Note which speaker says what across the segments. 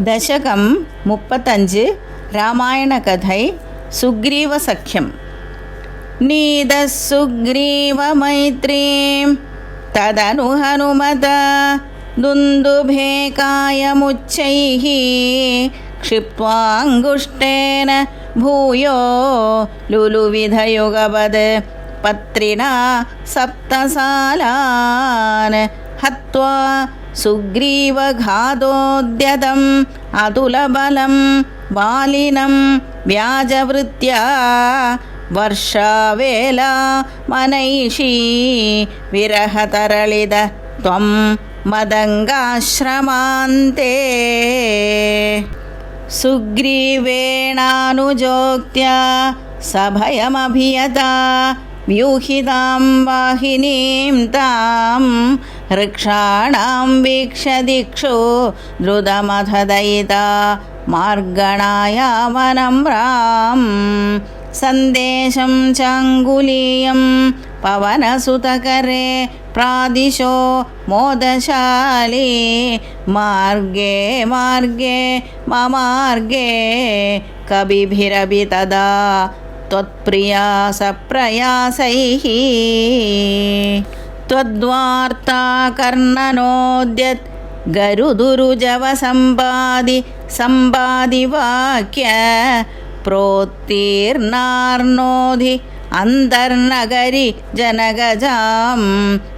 Speaker 1: ദശകം 35 രാമായണകഥൈ സുഗ്രീവസഖ്യം. നീതസുഗ്രീവമൈത്രീം തദനു ഹനുമത ദുന്ദുഭേ കായമുച്ചൈഃ ക്ഷിപ്വാങ്കുഷ്ടേന ഭൂയോ ലുലുവിധയുഗപദ് പത്രിണാ സപ്തസാലാൻ ഹത്വാ സുഗ്രീവഘാതോദ്യതം അതുലബലം ബാലിനം വ്യാജവൃത്യാ വർഷാവേല മനൈഷീ വിരഹതരളിത ത്വം മദംഗാശ്രമാന്തേ. സുഗ്രീവേണാനുജോക്ത്യാ സഭയമഭിയതാ വ്യൂഹിതാം വാഹിനീം താം ഋക്ഷാണാം വീക്ഷ്യ ദിക്ഷു ദ്രുതമഥദയിതാ മാർഗണായാവനമ്രാം. സന്ദേശം ചാങ്കുലീയം പവനസുതകരേ പ്രാദിശോ മോദശാലീ മാർഗേ മാർഗേ മമാർഗേ കവിഭിരപി തദാ ത്വത്പ്രിയാ സപ്രയാസൈഃ. ത്വദ്വാർത്താ കർണനോദ്യത് ഗരുദുരുജവസമ്പാദി വാക്യ പ്രോത്തീർണാർണോധി അന്തർനഗരി ജനഗജാം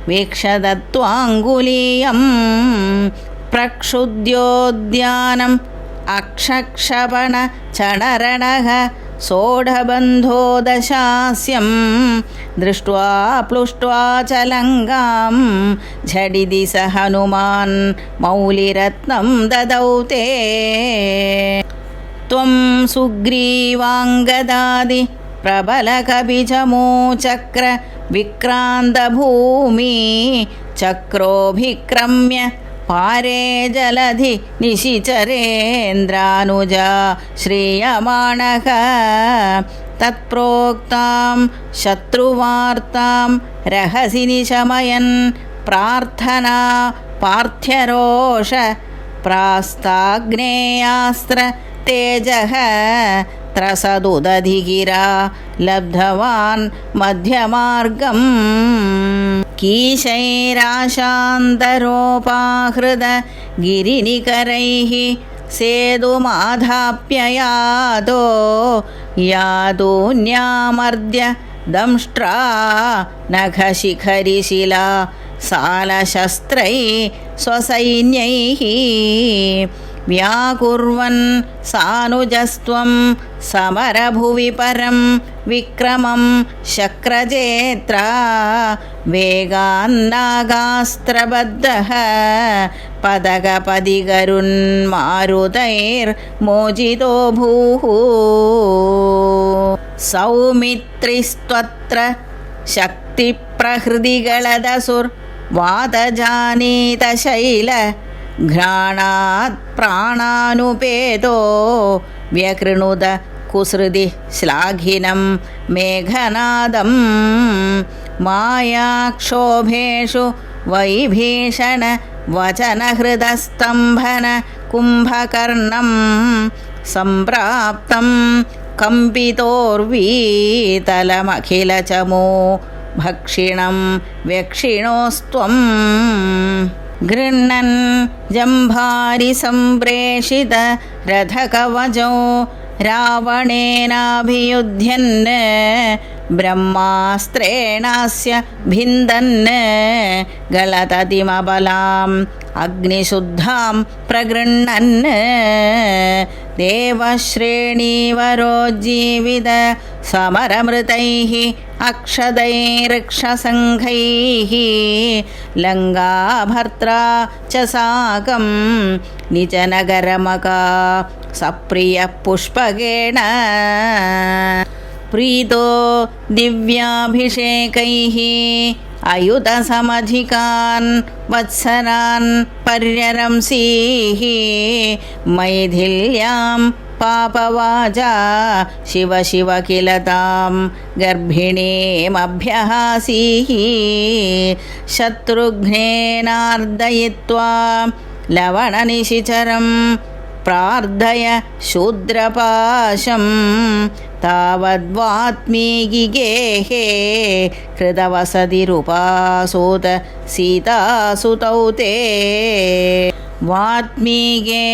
Speaker 1: വീക്ഷതത്വാങ്കുലീയം പ്രക്ഷുദ്യോദ്യാനം അക്ഷക്ഷപണ ചണരണഃ സോഢബന്ധോ ദശാസ്യം ദൃഷ്ട്വാ പ്ലുഷ്ട്വാ ചലങ്കാം ഝടിതി സ ഹനുമാൻ മൗലിരത്നം ദദൗ തേ. ത്വം സുഗ്രീവാംഗദാദി പ്രബലകപിചമൂചക്ര വിക്രാന്തഭൂമി ചക്രോഭിക്രമ്യ പാരേ ജലധി നിശിചരേന്ദ്രാനുജ ശ്രീയമാണഃ. തത്പ്രോക്താം ശത്രുവാർത്താം രഹസി നിശമയൻ പ്രാർത്ഥനാ പാർത്ഥ്യരോഷ പ്രാസ്താഗ്നേയാസ്ത്ര തേജഃ ത്രസദുദധിഗിരാ ലബ്ധവാൻ മധ്യമാർഗം. കീശൈരാശാന്തരോപാഹൃത ഗിരിനികരൈഃ സേതുമാധാപ്യയാതോ യാതൂന്യാമർദ്യ ദംഷ്ട്രാ നഖശിഖരിശിലാ സാലശസ്ത്രൈ സ്വസൈന്യൈഃ. വ്യാകുർവൻ സാനുജസ്ത്വം സമരഭുവി പരം വിക്രമം ശക്രജേത്ര വേഗാന്നാഗാസ്ത്രബദ്ധഃ പദകപതികരുന്മാരുതൈർമോചിതോ ഭൂഃ. സൗമിത്രിസ്ത്വത്ര ശക്തിപ്രഹൃതികളദസുർവാതജാനീതശൈല ഘ്രാണാത് പ്രാണാനുപേതോ വ്യകൃണുത കുസൃതി ശ്ലാഘിനം മേഘനാദം. മായാക്ഷോഭേഷു വൈഭീഷണ വചനഹൃദസ്തംഭന കുംഭകർണം സംപ്രാപ്തം കമ്പിതോർവീതലമഖിലചമോ ഭക്ഷിണം വ്യക്ഷിണോസ്ത്വം. ഗൃഹ്ണൻ ജംഭാരി സംപ്രേഷിത രഥകവചോ രാവണേനാഭിയുധ്യൻ ബ്രഹ്മാസ്ത്രേണാസ്യ ഭിന്ദൻ ഗളതതിമബലാം അഗ്നിശുദ്ധാം പ്രഗൃഹ്ണൻ. ദേവശ്രേണീവരോജ്ജീവിത സമരമൃതൈഃ അക്ഷതൈരക്ഷസംഘൈഃ ലങ്കാഭർത്രാ ച സാകം നിജനഗരമകാ സപ്രിയ പുഷ്പകേണ. പ്രീതോ ദിവ്യാഭിഷേകൈഃ അയുധസമധികാൻ വത്സരാൻ പര്യരംസീഃ മൈഥില്യാം പാപവാചാ ശിവ ശിവ കില താം ഗർഭിണീമഭ്യഹാസീഃ. ശത്രുഘ്നേനാർദ്ദയിത്വാ ലവണനിശിചരം प्रार्थय शूद्रपाशं तावद्वात्मीगिगेहे कृतवसतिरुपासूत सीतासुतौ ते वात्मीगे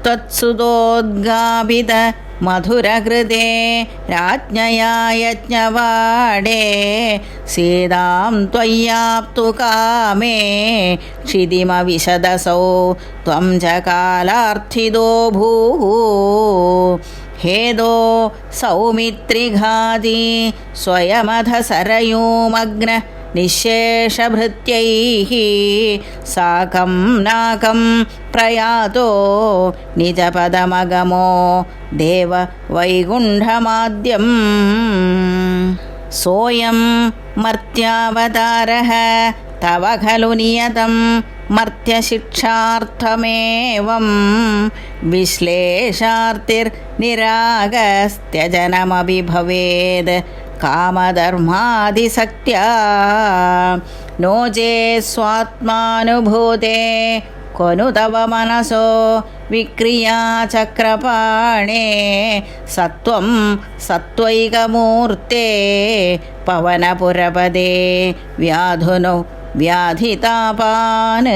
Speaker 1: त्वत्सुतोद्गापित मधुरकृते राज्ञया यज्ञवाडे सीतां त्वय्याप्तु कामे क्षितिमविशदसौ त्वं च कालार्थितो भूः हेदो सौमित्रिघाती स्वयमथ सरयूमग्न निःशेषभृत्यैः साकं नाकं प्रयातो निजपदमगमो देव वैकुण्ठमाद्यं सोऽयं मर्त्यावतारः तव खलु नियतं मर्त्यशिक्षार्थमेवं विश्लेषार्तिर्निरागस्त्यजनमपि भवेद् कामधर्मादिसक्त्या नो चेत् स्वात्मानुभूते क्वनु तव मनसो विक्रिया चक्रपाणे सत्वं सत्त्वैकमूर्ते पवनपुरपदे व्याधुनो व्याधितापान्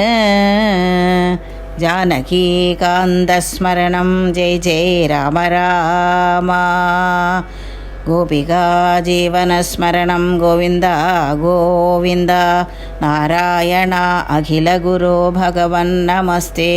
Speaker 1: जानकीकान्तस्मरणं जय जय राम राम गोपिका जीवनस्मरणं गोविन्द गोविन्द नारायण अखिलगुरो भगवन् नमस्ते।